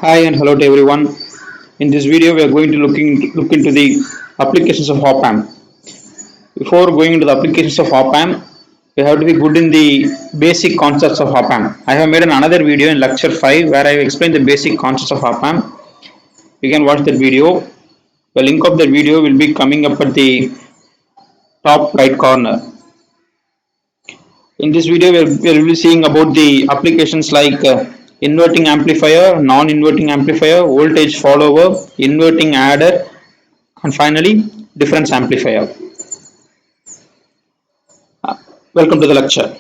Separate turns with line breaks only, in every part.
Hi and hello to everyone. In this video, we are going to look into the applications of op-amp. Before going into the applications of op-amp, we have to be good in the basic concepts of op-amp. I have made another video in lecture 5 where I explained the basic concepts of op-amp. You can watch that video. The link of the video will be coming up at the top right corner. In this video, we will be seeing about the applications like inverting amplifier, non-inverting amplifier, voltage follower, inverting adder, and finally difference amplifier. Welcome to the lecture.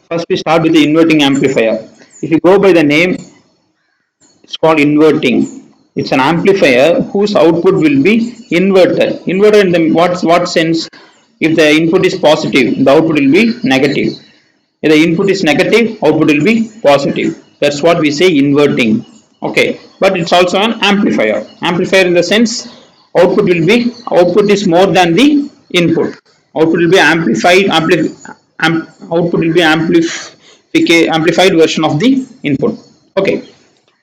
First we start with the inverting amplifier. If you go by the name, it's called inverting. It's an amplifier whose output will be inverted. Inverted in the what sense? If the input is positive, the output will be negative. If the input is negative, output will be positive. That's what we say inverting. Okay, but it's also an amplifier. Amplifier in the sense output is more than the input. Output will be output will be amplified version of the input. Okay.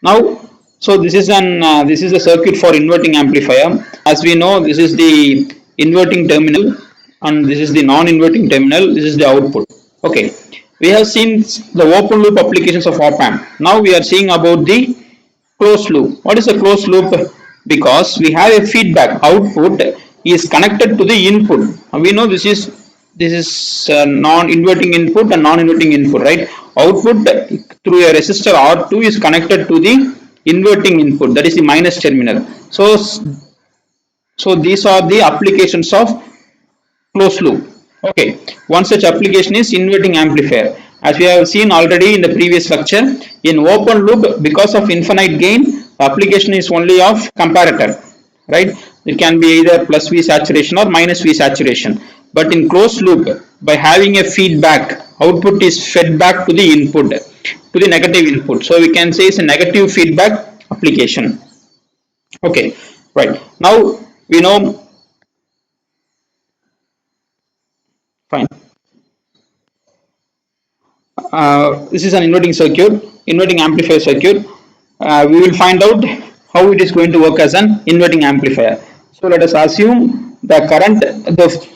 Now, so this is the circuit for inverting amplifier. As we know, this is the inverting terminal and this is the non-inverting terminal. This is the output. Okay, we have seen the open loop applications of op-amp. Now we are seeing about the closed loop. What is a closed loop? Because we have a feedback output is connected to the input. We know this is non-inverting input and non-inverting input, right? Output through a resistor R2 is connected to the inverting input, that is the minus terminal. So these are the applications of closed loop. Okay, one such application is inverting amplifier. As we have seen already in the previous lecture, in open loop, because of infinite gain, the application is only of comparator, right? It can be either plus V saturation or minus V saturation. But in closed loop, by having a feedback, output is fed back to the input, to the negative input. So we can say it's a negative feedback application. Okay, right. Now we know, fine. This is an inverting circuit, inverting amplifier circuit. We will find out how it is going to work as an inverting amplifier. So let us assume the current,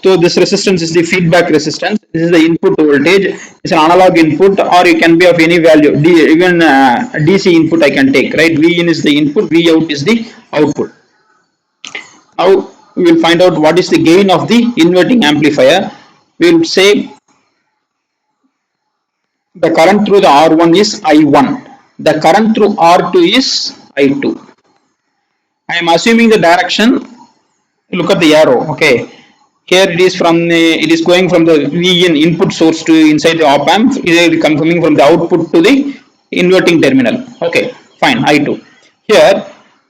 so this resistance is the feedback resistance. This is the input voltage. It's an analog input, or it can be of any value. Even DC input I can take, right? V in is the input, V out is the output. Now we will find out what is the gain of the inverting amplifier. We will say the current through the R1 is I1. The current through R2 is I2. I am assuming the direction. Look at the arrow. Okay. Here it is it is going from the V in input source to inside the op amp. It is coming from the output to the inverting terminal. Okay. Fine. I2. Here,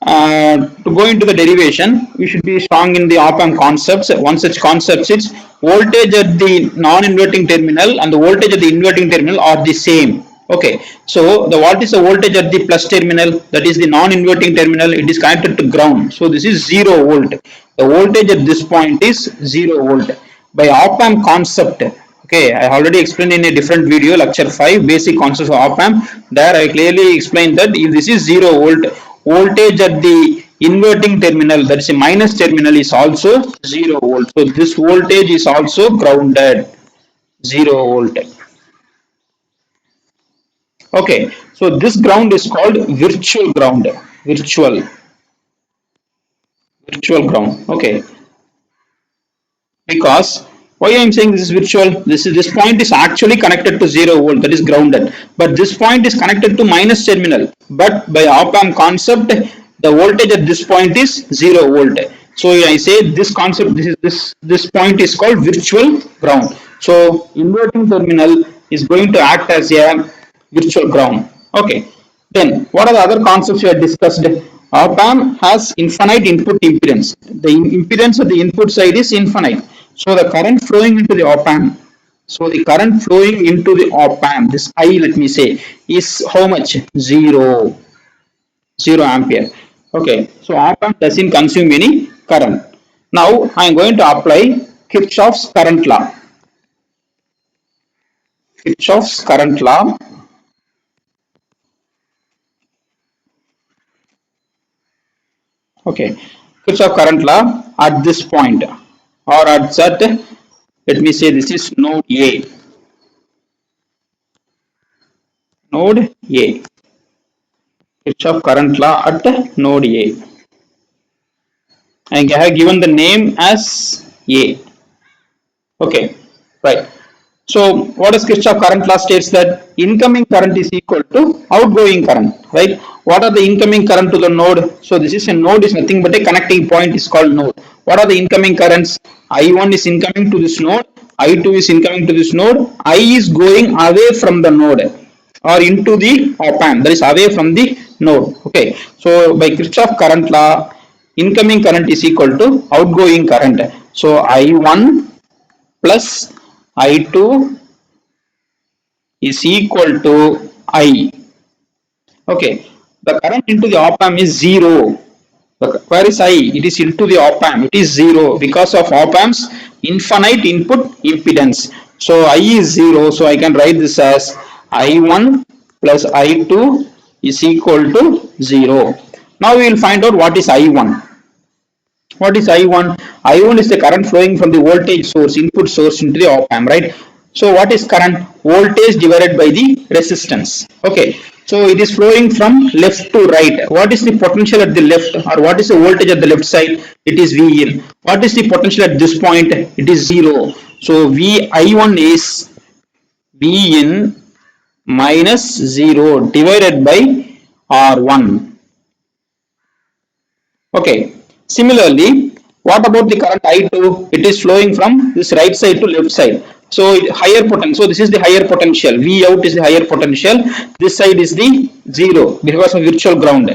to go into the derivation, we should be strong in the op amp concepts. One such concept is voltage at the non-inverting terminal and the voltage at the inverting terminal are the same. Okay, so what is the voltage at the plus terminal? That is the non-inverting terminal. It is connected to ground. So this is 0 volt. The voltage at this point is 0 volt. By op amp concept, okay, I already explained in a different video, lecture 5, basic concepts of op amp. There I clearly explained that if this is 0 volt, voltage at the inverting terminal, that is a minus terminal, is also 0 volt. So this voltage is also grounded, 0 volt. Okay, so this ground is called virtual ground. Virtual ground. Okay, because why I am saying this is virtual? This point is actually connected to 0 volt, that is grounded, but this point is connected to minus terminal. But by op amp concept, the voltage at this point is 0 volt. So I say this concept, this point is called virtual ground. So inverting terminal is going to act as a virtual ground. Okay. Then what are the other concepts we have discussed? Op amp has infinite input impedance. The impedance of the input side is infinite. So the current flowing into the op amp. So the current flowing into the op amp, this I, let me say, is how much? 0 ampere. Okay. So op amp doesn't consume any current. Now I am going to apply Kirchhoff's current law. Kirchhoff's current law. Okay, Kirchhoff current law at this point or at that, let me say this is node A. Node A. Kirchhoff current law at node A. I have given the name as A. Okay, right. So what does Kirchhoff current law states that incoming current is equal to outgoing current, right? What are the incoming current to the node? So this is a node is nothing but a connecting point is called node. What are the incoming currents? I1 is incoming to this node, I2 is incoming to this node, I is going away from the node or into the op amp, that is away from the node. Okay, so by Kirchhoff current law, incoming current is equal to outgoing current. So I1 plus I2 is equal to I. Okay, the current into the op amp is 0. Where is I? It is into the op amp. It is 0 because of op amp's infinite input impedance. So I is 0. So I can write this as I1 plus I2 is equal to 0. Now we will find out what is I1. What is I1? I1 is the current flowing from the voltage source, input source into the op amp, right? So what is current? Voltage divided by the resistance. Okay. So it is flowing from left to right. What is the potential at the left, or what is the voltage at the left side? It is V in. What is the potential at this point? It is 0. So V I1 is V in minus 0 divided by R1. Okay. Similarly, what about the current I2? It is flowing from this right side to left side. So higher potential. So this is the higher potential. V out is the higher potential. This side is the 0 because of virtual ground.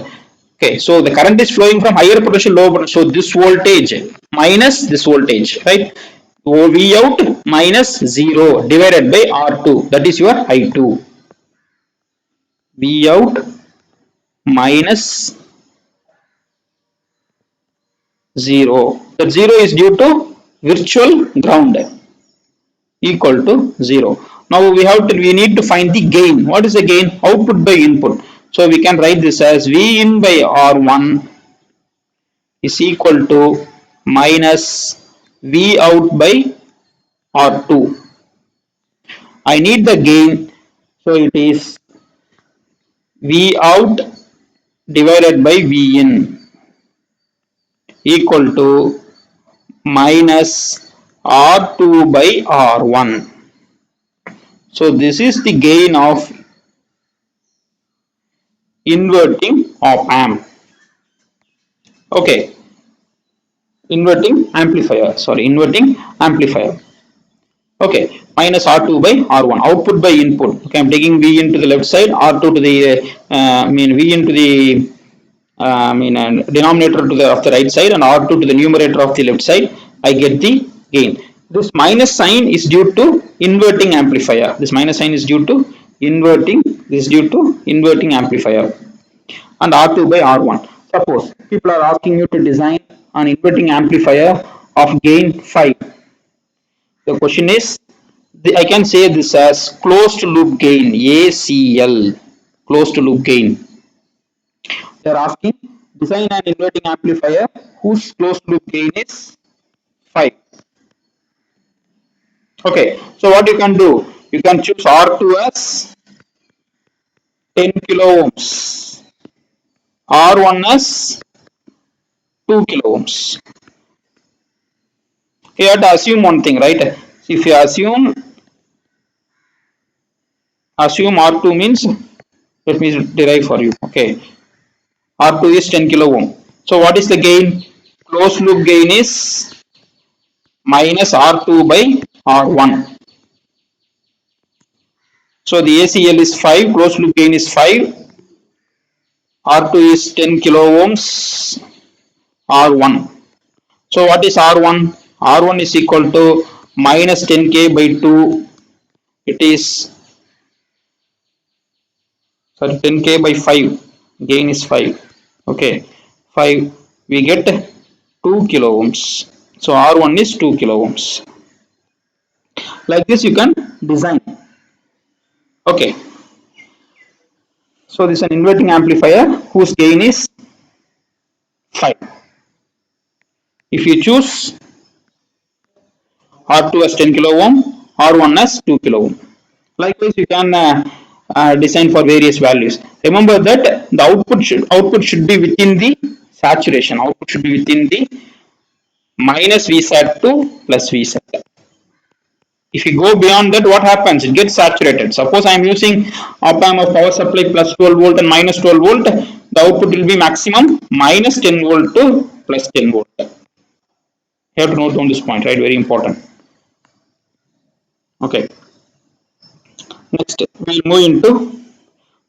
Okay. So the current is flowing from higher potential, lower potential. So this voltage minus this voltage, right? So V out minus 0 divided by R2. That is your I2. V out minus 0. That 0 is due to virtual ground equal to 0. Now we need to find the gain. What is the gain? Output by input. So we can write this as V in by R1 is equal to minus V out by R2. I need the gain. So it is V out divided by V in equal to minus R2 by R1. So this is the gain of inverting op amp. Okay, inverting amplifier. Okay, minus R2 by R1, output by input. Okay, I'm taking V into the left side, R2 to the V into the denominator to the of the right side, and R2 to the numerator of the left side. I get the gain. This minus sign is due to inverting amplifier. This minus sign is due to inverting. This is due to inverting amplifier. And R2 by R1. Suppose people are asking you to design an inverting amplifier of gain 5. The question is, I can say this as closed loop gain, ACL, closed loop gain. They are asking design an inverting amplifier whose closed loop gain is 5. Okay, so what you can do? You can choose R2 as 10 kilo ohms, R1 as 2 kilo ohms. You have to assume one thing, right? If you assume R2 means, let me derive for you. Okay, R2 is 10 kilo ohm. So what is the gain? Closed loop gain is minus R2 by R1. So the ACL is 5, closed loop gain is 5, R2 is 10 kilo ohms, R1. So what is R1? R1 is equal to minus 10k by 2. It is 10k by 5. Gain is 5. Okay, 5. We get 2 kilo ohms. So R1 is 2 kilo ohms. Like this you can design. Okay, so this is an inverting amplifier whose gain is 5. If you choose R2 as 10 kilo ohm, R1 as 2 kilo ohm. Likewise, you can design for various values. Remember that the output should be within the saturation. Output should be within the minus Vsat2 plus Vsat. If you go beyond that, what happens? It gets saturated. Suppose I am using op-amp of power supply plus 12 volt and minus 12 volt, the output will be maximum minus 10 volt to plus 10 volt. You have to note down this point, right? Very important. Okay. Next, we'll move into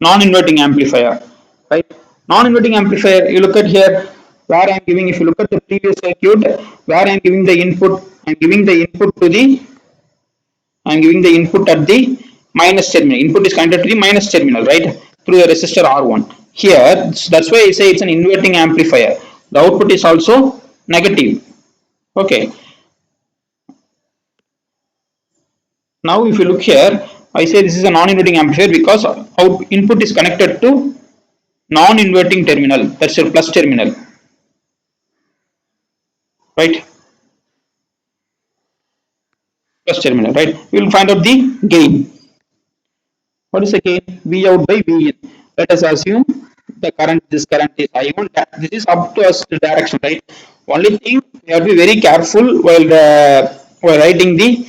non-inverting amplifier, right? Non-inverting amplifier, you look at here, where I am giving, if you look at the previous circuit, where I am giving the input, I am giving the input to the I am giving the input at the minus terminal. Input is connected to the minus terminal, right? Through the resistor R1. Here, that's why I say it's an inverting amplifier. The output is also negative. Okay. Now, if you look here, I say this is a non-inverting amplifier because our input is connected to non-inverting terminal. That's your plus terminal, right? Plus terminal, right? We will find out the gain. What is the gain? V out by V in. Let us assume the current, this current is I1. This is up to us the direction, right? Only thing we have to be very careful while writing the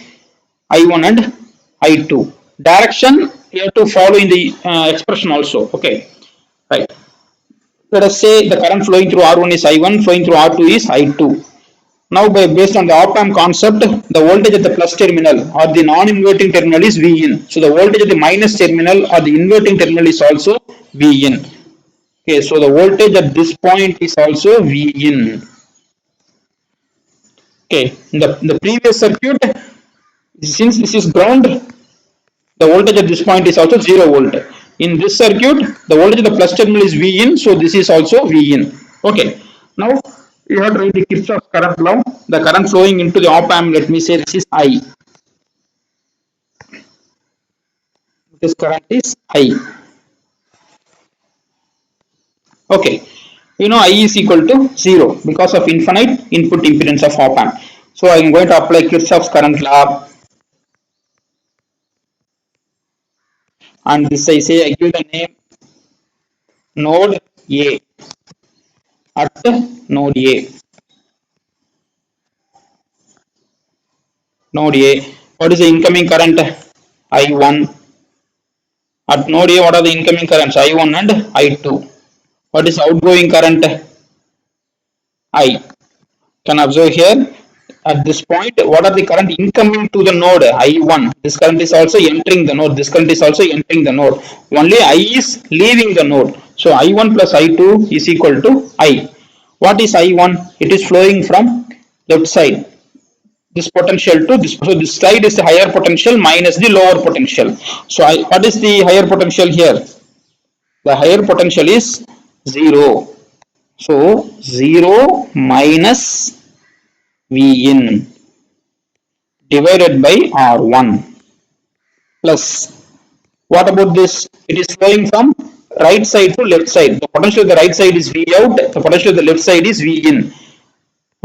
I1 and I2. Direction you have to follow in the expression also. Okay, right. Let us say the current flowing through R1 is I1, flowing through R2 is I2. Now, based on the op-amp concept, the voltage at the plus terminal or the non-inverting terminal is Vin. So, the voltage at the minus terminal or the inverting terminal is also Vin. Okay, so the voltage at this point is also Vin. Okay, in the previous circuit, since this is ground, the voltage at this point is also 0 volt. In this circuit, the voltage at the plus terminal is Vin, so this is also Vin. Okay, now you have to write the Kirchhoff's current law. The current flowing into the op amp, let me say this is I. This current is I. Okay, you know I is equal to 0 because of infinite input impedance of op amp. So I am going to apply Kirchhoff's current law, and this I say I give the name node A at node A. Node A. What is the incoming current? I1. At node A, what are the incoming currents? I1 and I2. What is outgoing current? I. Can observe here at this point what are the current incoming to the node I1. This current is also entering the node. This current is also entering the node. Only I is leaving the node. So I1 plus I2 is equal to I. What is I1? It is flowing from left side. This potential to this. So this side is the higher potential minus the lower potential. So what is the higher potential here? The higher potential is 0. So 0 minus V in divided by R1 plus, what about this? It is flowing from right side to left side. The potential of the right side is V out, the potential of the left side is V in.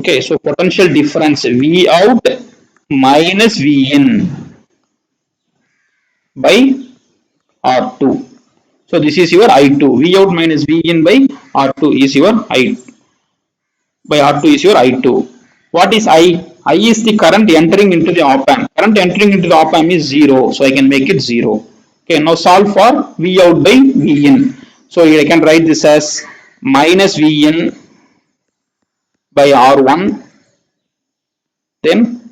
Okay, so potential difference V out minus V in by R2. So this is your I2. V out minus V in by R2 is your I by R2 is your I2. What is I? I is the current entering into the op amp. Current entering into the op amp is 0. So I can make it 0. Okay, now solve for V out by V in. So here I can write this as minus V in by R1, then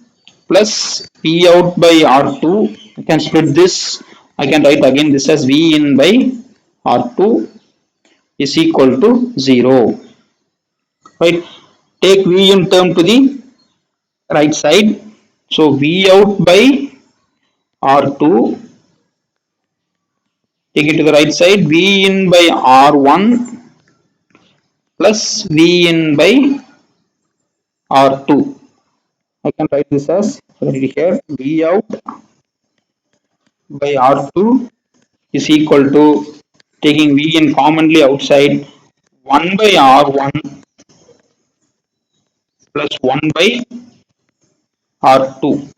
plus V out by R2. I can split this. I can write again this as V in by R2 is equal to 0. Right? Take V in term to the right side. So V out by R2, take it to the right side, V in by R1 plus V in by R2. I can write this as here V out by R2 is equal to, taking Vn commonly outside, 1 by R1 plus 1 by R2.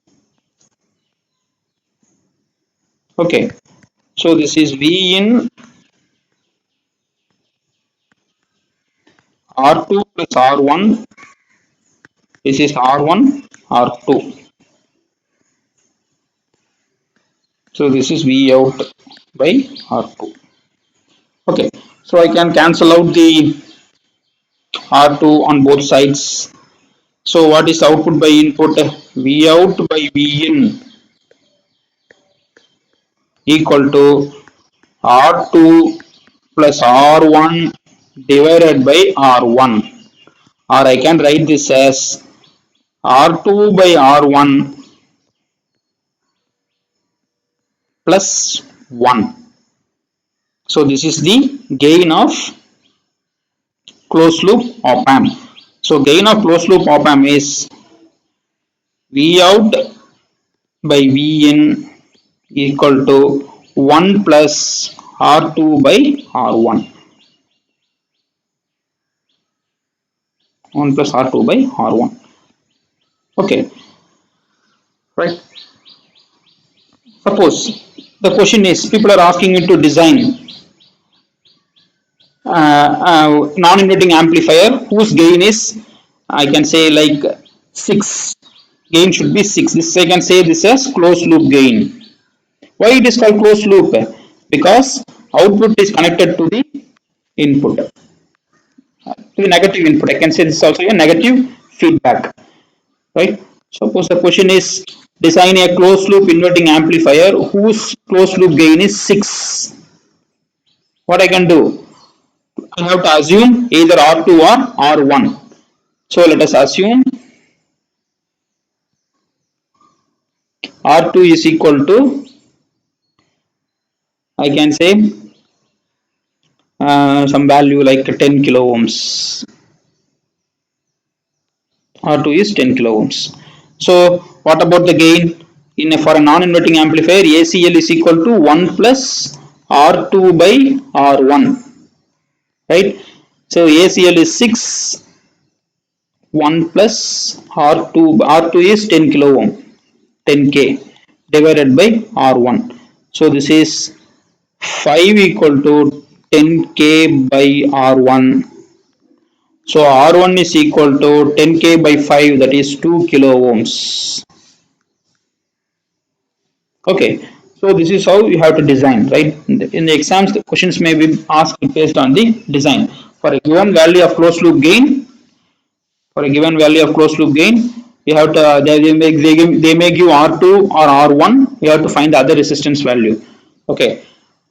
Okay, so this is V in R2 plus R1. This is R1, R2. So this is V out by R2. Okay, so I can cancel out the R2 on both sides. So what is output by input? V out by V in equal to R2 plus R1 divided by R1, or I can write this as R2 by R1 plus 1. So this is the gain of closed loop op amp. So gain of closed loop op amp is V out by V in equal to 1 plus R2 by R1. 1 plus R2 by R1. Okay, right. Suppose the question is, people are asking you to design non-inverting amplifier whose gain is, I can say, like 6. Gain should be 6. This I can say this as closed loop gain. Why it is called closed loop? Because output is connected to the input, to the negative input. I can say this is also a negative feedback, right? Suppose the question is, design a closed loop inverting amplifier whose closed loop gain is 6. What I can do? I have to assume either R2 or R1. So let us assume R2 is equal to, I can say, some value like 10 kilo ohms. R2 is 10 kilo ohms. So what about the gain? For a non-inverting amplifier, ACL is equal to 1 plus R2 by R1, right? So ACL is 6, 1 plus R2 is 10 kilo ohm, 10k divided by R1. So this is 5 equal to 10k by R1. So R1 is equal to 10k by 5, that is 2 kilo ohms. Okay, so this is how you have to design, right? In the exams, the questions may be asked based on the design. For a given value of closed loop gain, you have to, they may give R2 or R1, you have to find the other resistance value. Okay,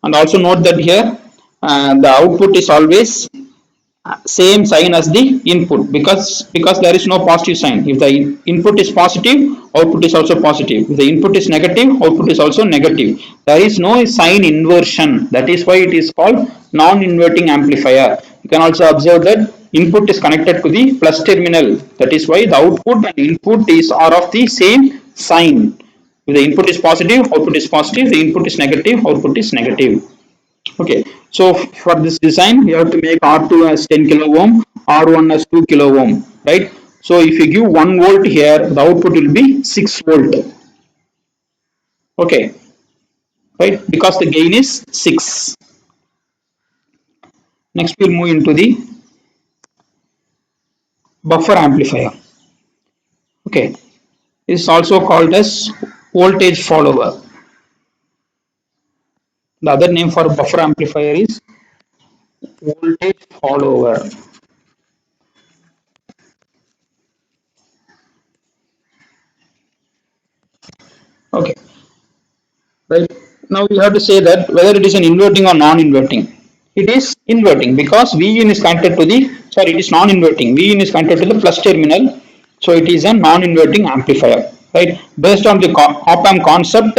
and also note that here the output is always same sign as the input, because there is no positive sign. If the input is positive, output is also positive. If the input is negative, output is also negative. There is no sign inversion. That is why it is called non-inverting amplifier. You can also observe that input is connected to the plus terminal. That is why the output and input are of the same sign. If the input is positive, output is positive. If the input is negative, output is negative. Okay, so for this design, you have to make R2 as 10 kilo ohm, R1 as 2 kilo ohm, right? So if you give 1 volt here, the output will be 6 volt. Okay, right? Because the gain is 6. Next, we'll move into the buffer amplifier. Okay, this is also called as voltage follower. The other name for buffer amplifier is voltage follower. Okay, right? Now you have to say that whether it is an inverting or non-inverting. It is inverting because Vin is connected to the, sorry, it is non-inverting. Vin is connected to the plus terminal, so it is a non-inverting amplifier, right? Based on the op amp concept,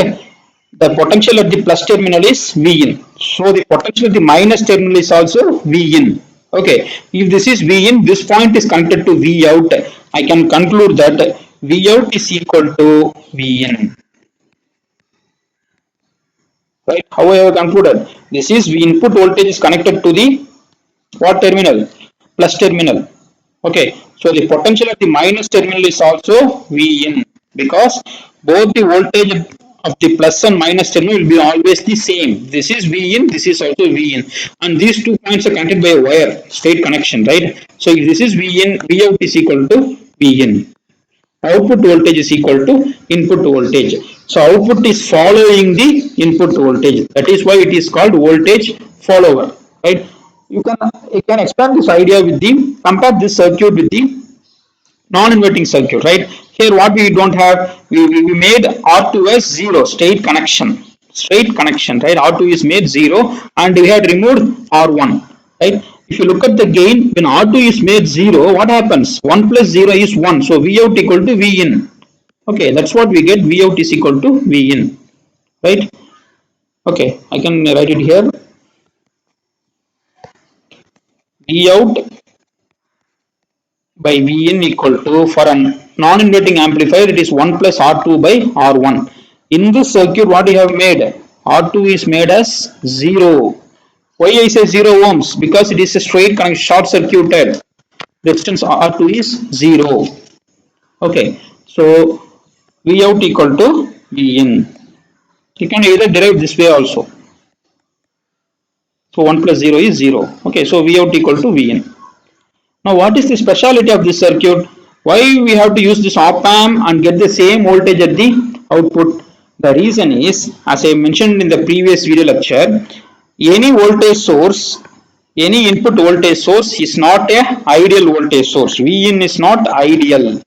the potential at the plus terminal is Vin. So the potential at the minus terminal is also Vin. Okay, if this is Vin, this point is connected to V out. I can conclude that V out is equal to Vin. right? How I have concluded? This is V input voltage is connected to the what terminal? Plus terminal. Okay, so the potential at the minus terminal is also V in, because both the voltage of the plus and minus terminal will be always the same. This is V in, this is also V in, and these 2 points are connected by a wire, straight connection, right? So if this is V in, V out is equal to V in. Output voltage is equal to input voltage. So output is following the input voltage. That is why it is called voltage follower, right? You can explain this idea with the, compare this circuit with the non-inverting circuit, right? Here what we don't have, we made R2 as 0, straight connection, right? R2 is made 0 and we had removed R1, right? If you look at the gain, when R2 is made 0, what happens? 1 plus 0 is 1, so V out equal to V in. Okay, that's what we get, V out is equal to V in, right? Okay, I can write it here. V out by V in equal to, for a non-inverting amplifier, it is 1 plus R2 by R1. In this circuit, what you have made? R2 is made as 0. Why I say 0 ohms? Because it is a straight connection, short circuited. Resistance R2 is 0. Okay, so V out equal to V in. You can either derive this way also. So 1 plus 0 is 0. Okay, so V out equal to V in. Now what is the speciality of this circuit? Why we have to use this op amp and get the same voltage at the output? The reason is, as I mentioned in the previous video lecture, any voltage source, any input voltage source is not a ideal voltage source. V in is not ideal.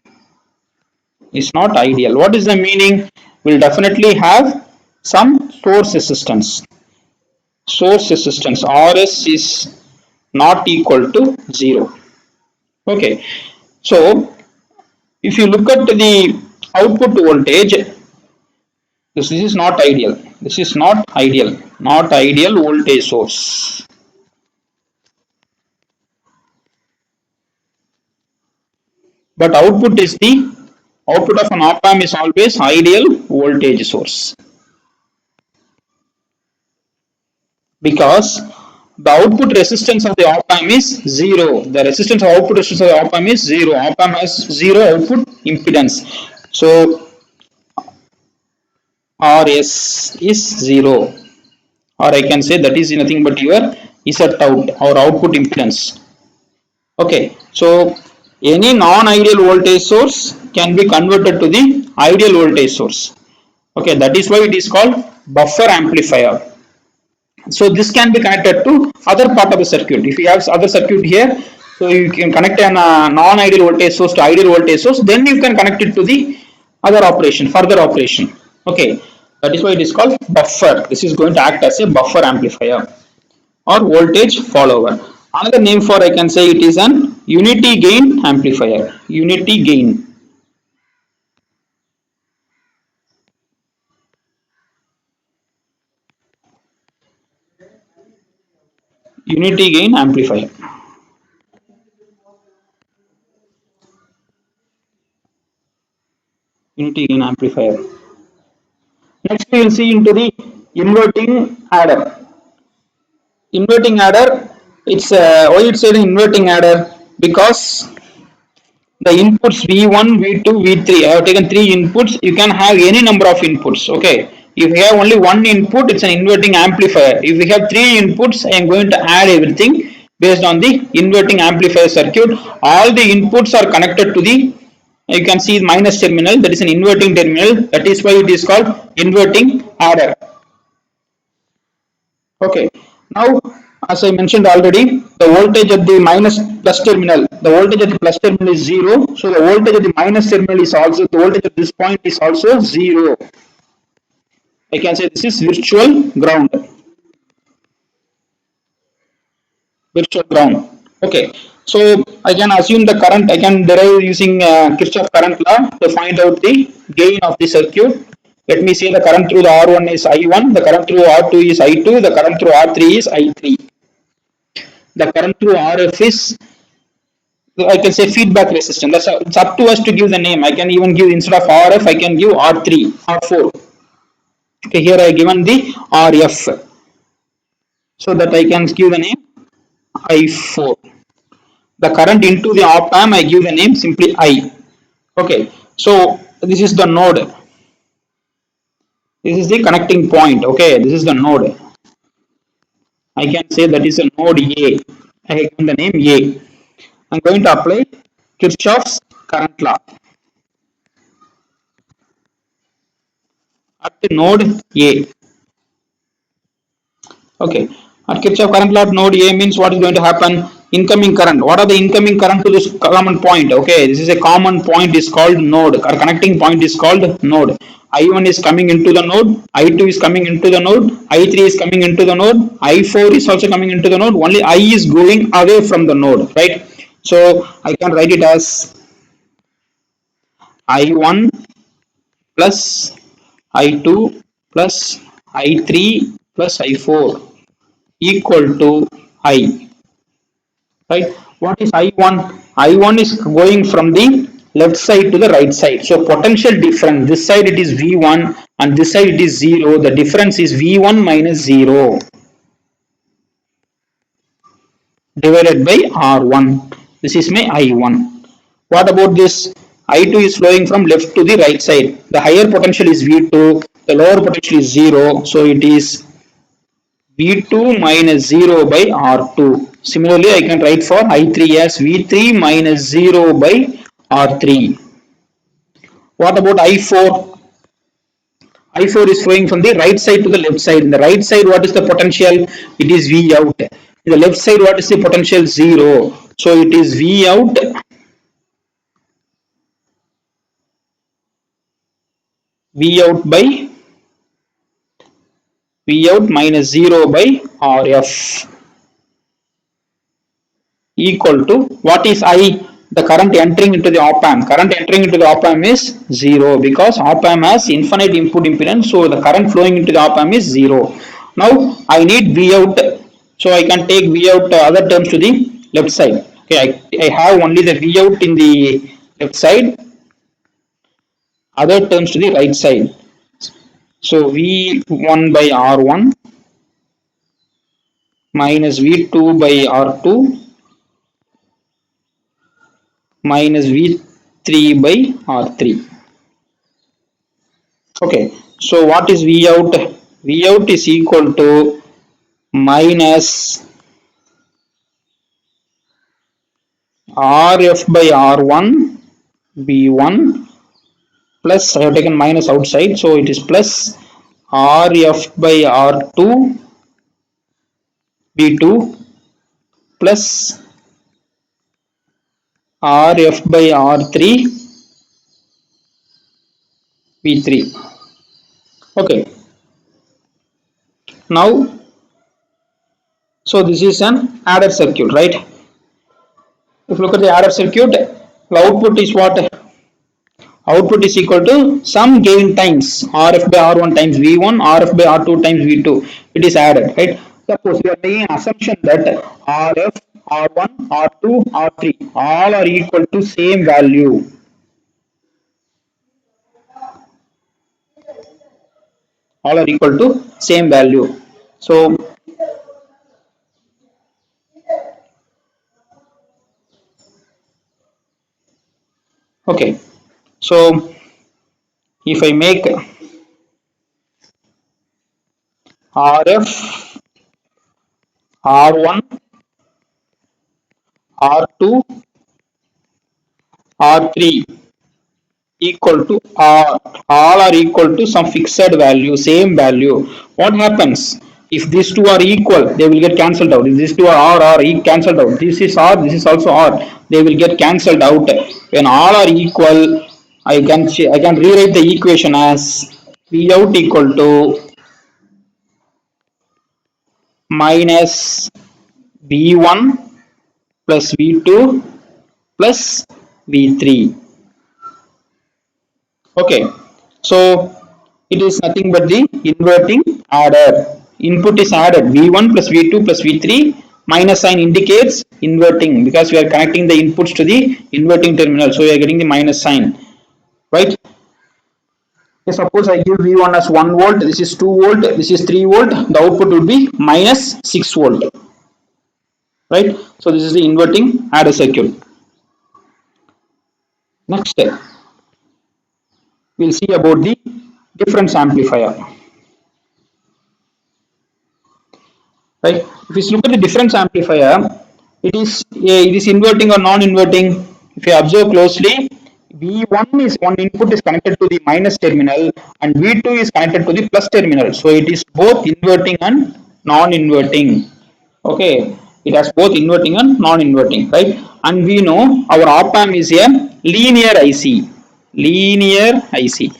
Is not ideal. What is the meaning? Will definitely have some source resistance. Source resistance RS is not equal to 0. Okay, so if you look at the output voltage, this is not ideal. This is not ideal. Not ideal voltage source. But output is the output of an op amp is always ideal voltage source, because the output resistance of the op amp is 0. The resistance of output resistance of the op amp is 0. Op amp has 0 output impedance. So RS is 0, or I can say that is nothing but your Z out or output impedance. Okay, so any non-ideal voltage source can be converted to the ideal voltage source. Okay, that is why it is called buffer amplifier. So this can be connected to other part of the circuit. If you have other circuit here, so you can connect a non-ideal voltage source to ideal voltage source, then you can connect it to the other operation, further operation. Okay, that is why it is called buffer. This is going to act as a buffer amplifier or voltage follower. Another name for, I can say, it is an unity gain amplifier. Unity gain. Unity gain amplifier. Unity gain amplifier. Next we will see into the inverting adder. Inverting adder, it's why it's an inverting adder? Because the inputs V1, V2, V3, I have taken 3 inputs. You can have any number of inputs. Okay, if you have only one input, it's an inverting amplifier. If we have 3 inputs, I am going to add everything based on the inverting amplifier circuit. All the inputs are connected to the, you can see minus terminal, that is an inverting terminal. That is why it is called inverting adder. Okay, now as I mentioned already, the voltage at the minus plus terminal, the voltage at the plus terminal is 0. So the voltage at the minus terminal is also, the voltage at this point is also 0. I can say this is virtual ground. Virtual ground. Okay, so I can assume the current, I can derive using Kirchhoff current law to find out the gain of the circuit. Let me say the current through the R1 is I1, the current through R2 is I2, the current through R3 is I3. The current through RF is, I can say, feedback resistance. It's up to us to give the name. I can even give, instead of RF, I can give R3, R4. Okay, here I given the RF, so that I can give the name I4. The current into the op amp, I give the name simply I. Okay, so this is the node. This is the connecting point. Okay, this is the node. I can say that is a node A. I have given the name A. I'm going to apply Kirchhoff's current law at the node A. Okay. At Kirchhoff current law at node A means what is going to happen? Incoming current. What are the incoming current to this common point? Okay, this is a common point is called node. Or connecting point is called node. I1 is coming into the node, I2 is coming into the node, I3 is coming into the node, I4 is also coming into the node. Only I is going away from the node, right? So I can write it as I1 plus I2 plus I3 plus I4 equal to I, right? What is I1? I1 is going from the left side to the right side. So potential difference, this side it is V1 and this side it is 0. The difference is V1 minus 0 divided by R1. This is my I1. What about this? I2 is flowing from left to the right side. The higher potential is V2, the lower potential is 0. So it is V2 minus 0 by R2. Similarly, I can write for I3 as V3 minus 0 by R3. What about I4? I4 is flowing from the right side to the left side. In the right side, what is the potential? It is V out. In the left side, what is the potential? 0. So it is V out by V out minus 0 by RF equal to what is I? The current entering into the op amp. Current entering into the op amp is 0 because op amp has infinite input impedance. So the current flowing into the op amp is 0. Now I need V out. So I can take V out other terms to the left side. Okay, I have only the V out in the left side, other terms to the right side. So V1 by R1 minus V2 by R2 minus V3 by R3. Okay, so what is V out? V out is equal to minus RF by R1 B1 plus, I have taken minus outside, so it is plus RF by R2 B2 plus RF by R3 B3. Okay, now, so this is an adder circuit, right? If you look at the adder circuit, the output is what? Output is equal to some gain times RF by R1 times V1, RF by R2 times V2. It is added, right? Suppose we are making an assumption that RF, R1, R2, R3 all are equal to same value. All are equal to same value. So okay, so if I make RF, R1, R2, R3 equal to R, all are equal to some fixed value, same value. What happens? If these two are equal, they will get cancelled out. If these two are R, cancelled out. This is R, this is also R. They will get cancelled out. When all are equal, I can rewrite the equation as V out equal to minus V1 plus V2 plus V3. Okay, so it is nothing but the inverting adder. Input is added V1 plus V2 plus V3. Minus sign indicates inverting because we are connecting the inputs to the inverting terminal. So we are getting the minus sign, right? Suppose I give V1 as 1 volt, this is 2 volt, this is 3 volt, the output will be minus 6 volt, right? So this is the inverting adder circuit. Next, we'll see about the difference amplifier, right? If you look at the difference amplifier, it is inverting or non-inverting. If you observe closely, V1 is one input is connected to the minus terminal and V2 is connected to the plus terminal. So it is both inverting and non-inverting. Okay, it has both inverting and non-inverting, right? And we know our op amp is a linear IC. Linear IC.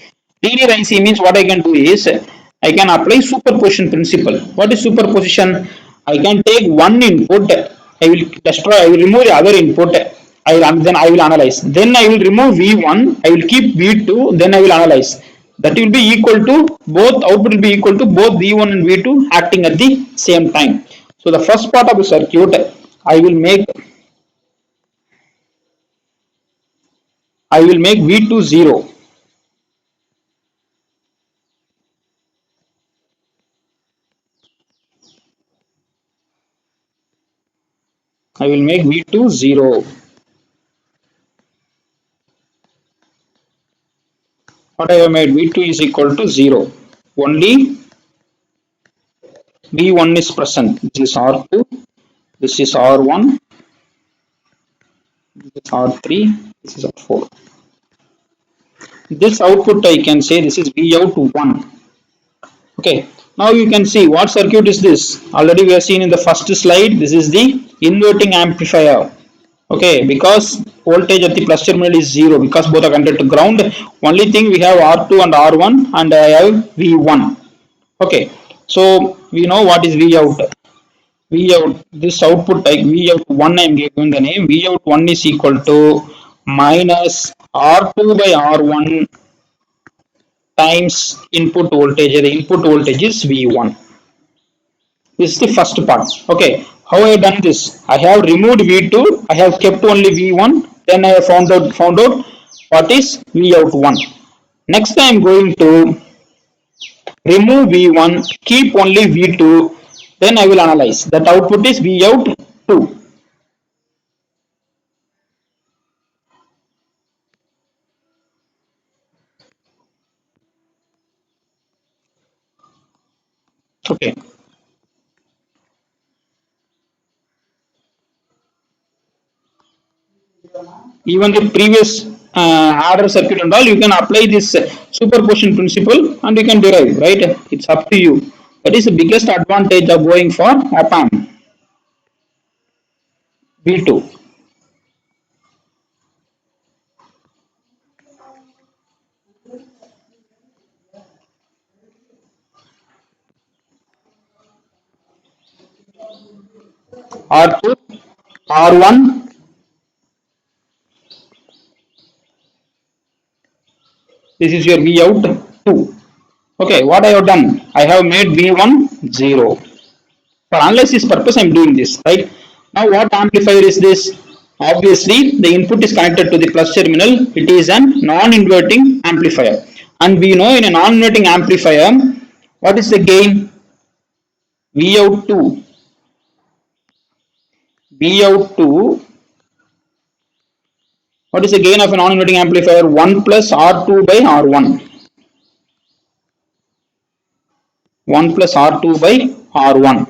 Linear IC means what I can do is I can apply superposition principle. What is superposition? I can take one input, I will destroy, I will remove the other input, then I will analyze. Then I will remove V1, I will keep V2, then I will analyze. That will be equal to both, output will be equal to both V1 and V2 acting at the same time. So the first part of the circuit, I will make V2 0. I will make V2 0. What I have made, V2 is equal to 0. Only V1 is present. This is R2, this is R1, this is R3, this is R4. This output I can say this is Vout 1. Okay. Now you can see what circuit is this. Already we have seen in the first slide. This is the inverting amplifier. Okay, because voltage at the plus terminal is 0 because both are connected to ground. Only thing we have R2 and R1 and I have V1. Okay, so we know what is Vout. Vout, this output like Vout 1 I am given the name. Vout 1 is equal to minus R2 by R1 times input voltage. The input voltage is V1. This is the first part. Okay, how I have done this? I have removed V2, I have kept only V1, then I have found out what is Vout 1. Next I am going to remove V1, keep only V2, then I will analyze. That output is Vout 2. Okay. Even the previous adder circuit and all, you can apply this superposition principle and you can derive, right? It's up to you. That is the biggest advantage of going for op amp. V2. R2, R1, this is your Vout 2. Okay, what I have done? I have made V1 0. For analysis purpose, I am doing this, right? Now, what amplifier is this? Obviously, the input is connected to the plus terminal. It is a non-inverting amplifier. And we know in a non-inverting amplifier, what is the gain? Vout 2. Vout 2. What is the gain of a non-inverting amplifier? 1 plus R2 by R1. 1 plus R2 by R1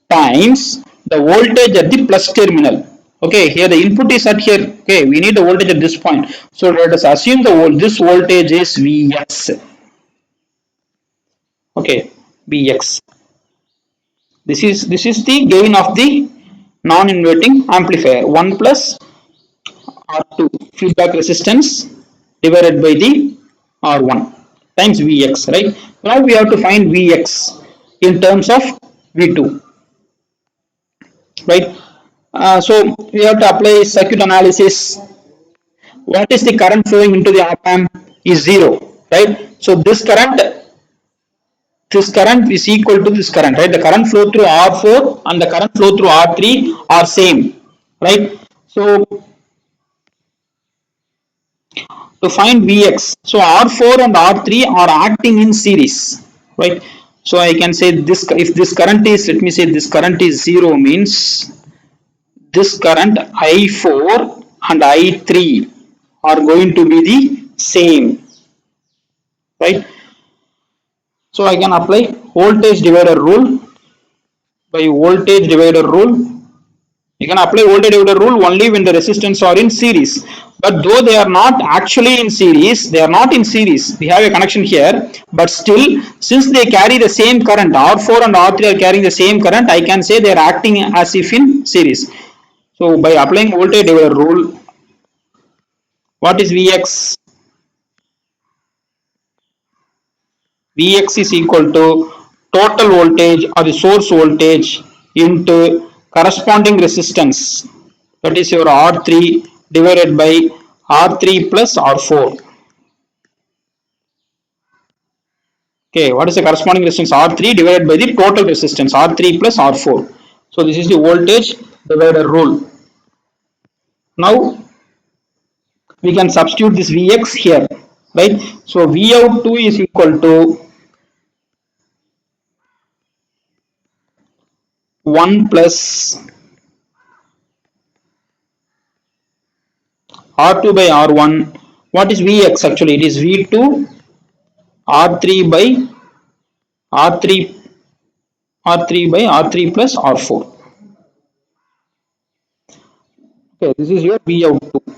times the voltage at the plus terminal. Okay, here the input is at here. Okay, we need the voltage at this point. So let us assume this voltage is Vx. Okay, Vx. This is the gain of the non-inverting amplifier. 1 plus R2 feedback resistance divided by the R1 times Vx, right? Now we have to find Vx in terms of V2, right? So we have to apply circuit analysis. What is the current flowing into the op amp is 0, right? So this current is equal to this current, right? The current flow through R4 and the current flow through R3 are same, right? So to find Vx. So R4 and R3 are acting in series, right? So I can say this, if this current is, let me say this current is 0, means this current I4 and I3 are going to be the same, right? So I can apply voltage divider rule. By voltage divider rule, you can apply voltage divider rule only when the resistance are in series. But though they are not actually in series, they are not in series. We have a connection here, but still, since they carry the same current, R4 and R3 are carrying the same current, I can say they are acting as if in series. So by applying voltage divider rule, what is Vx? Vx is equal to total voltage or the source voltage into corresponding resistance, that is your R3 divided by R3 plus R4. Okay, what is the corresponding resistance? R3 divided by the total resistance, R3 plus R4. So this is the voltage divider rule. Now we can substitute this Vx here, right? So V out 2 is equal to 1 plus R2 by R1. What is Vx actually? It is V2 R3 by R3 R3 by R3 plus R4. Okay, this is your V out 2.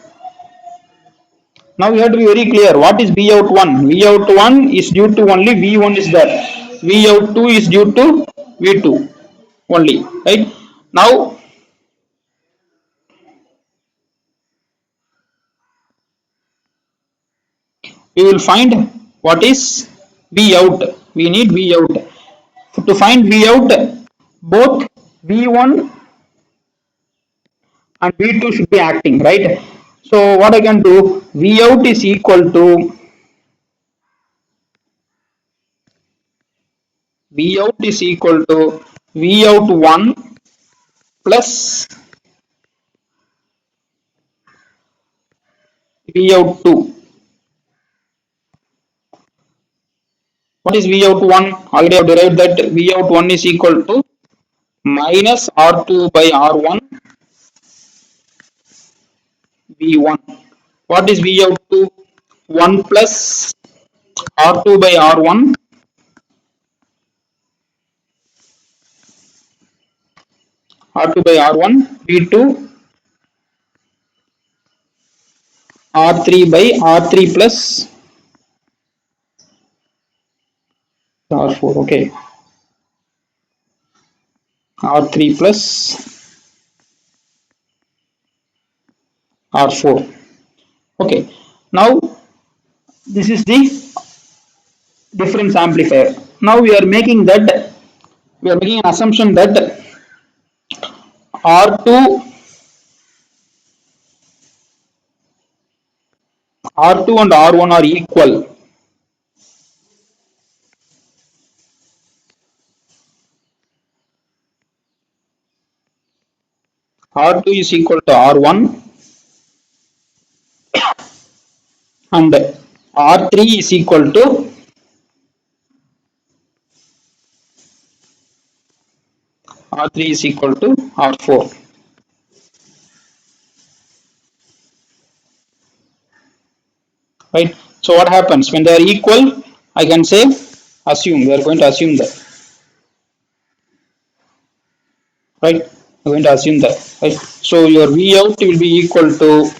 Now you have to be very clear. What is V out 1? V out 1 is due to only V1 is there. V out 2 is due to V2 only. Right? Now we will find what is V out. We need V out. To find V out, both V1 and V2 should be acting, right? So what I can do, V out is equal to V out is equal to V out 1 plus V out 2. What is V out 1? Already I have derived that V out 1 is equal to minus R2 by R1 V1. What is V out 2? 1 plus R2 by R1 R2 by R1 V2 R3 by R3 plus R4. Okay. R3 plus R4. Okay. Now this is the difference amplifier. Now we are making an assumption that R2 R2 and R1 are equal. R2 is equal to R1 and R3 is equal to R3 is equal to R4. Right? So what happens when they are equal? I can say assume, we are going to assume that. Right? We are going to assume that. Right? So your V out will be equal to,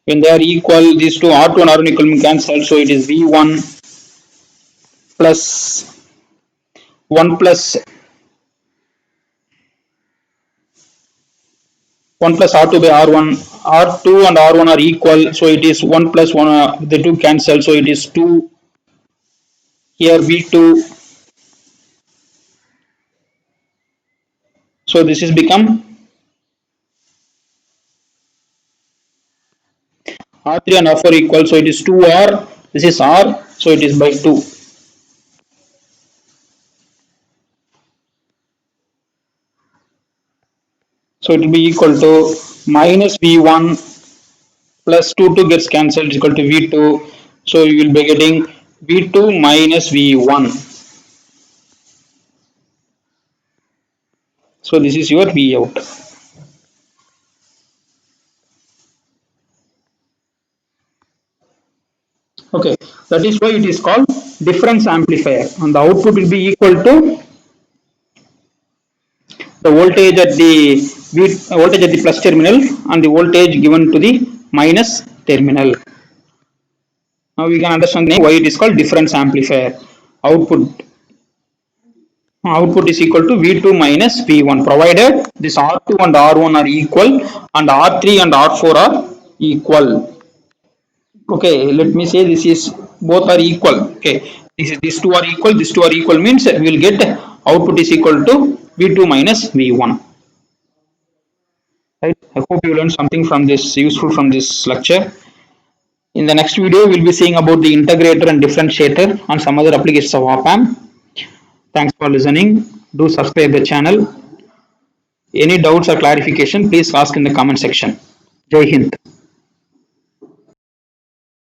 when they are equal, these two R2 and R1 equal cancel, so it is V1 plus 1 plus 1 plus R2 by R1. R2 and R1 are equal, so it is 1 plus 1, the two cancel, so it is 2. Here V2, so this is become R3 and R4 equal, so it is 2R, this is R, so it is by 2. So it will be equal to minus V1 plus 2 gets cancelled is equal to V2. So you will be getting V2 minus V1. So this is your V out. Okay, that is why it is called difference amplifier, and the output will be equal to the voltage at the voltage at the plus terminal and the voltage given to the minus terminal. Now we can understand why it is called difference amplifier. Output is equal to V2 minus V1 provided this R2 and R1 are equal and R3 and R4 are equal. Okay, let me say this is both are equal. Okay, these two are equal, these two are equal means we will get output is equal to V2 minus V1. Right? I hope you learned something from this, useful from this lecture. In the next video, we'll be seeing about the integrator and differentiator and some other applications of op-amp. Thanks for listening. Do subscribe the channel. Any doubts or clarification, please ask in the comment section. Jai Hind.